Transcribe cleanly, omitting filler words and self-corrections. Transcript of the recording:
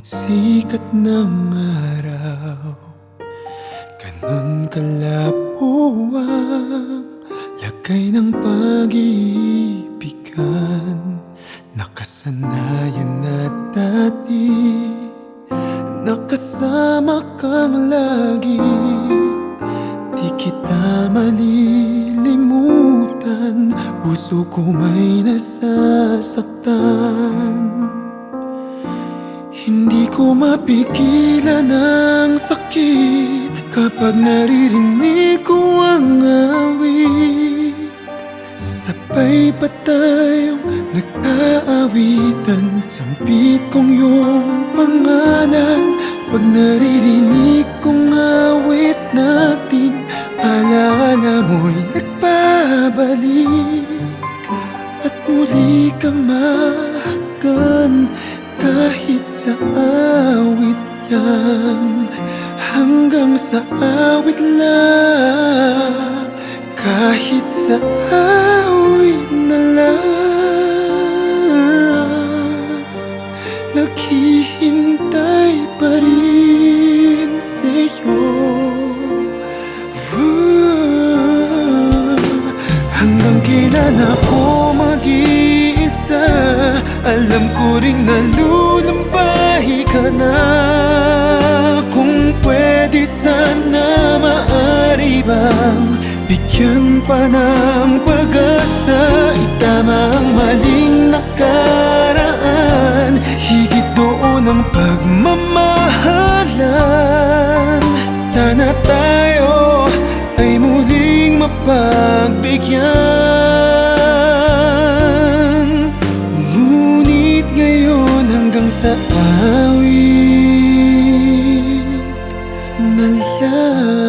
Sikat ng araw, ganon kalabo ang lagay ng pag-iibigan. Nakasanayan na dati, nakasama kang lagi. Di kita malilimutan, puso ko may nasasaktan. Hindi ko mapigilan ang sakit kapag naririnig ko ang awit. Sabay pa tayong nag-aawitan, sampit kong iyong pangalan. Pag naririnig kong awit natin, alaala mo'y nagbabalik. At muli kang mahagan kahit sa awit yan, hanggang sa awit lang, kahit sa awit na lang. Naghihintay pa rin sa'yo, hanggang kailan ako mag-iisa. Alam ko ring nalulumbay ka na. Kung pwede sana maaari bang bigyan pa ng pag-asa, itama ang maling nakaraan, higit doon ang pagmamahalan. Sana tayo ay muling mapagbigyan, ngunit ngayon hanggang sa awit na lang.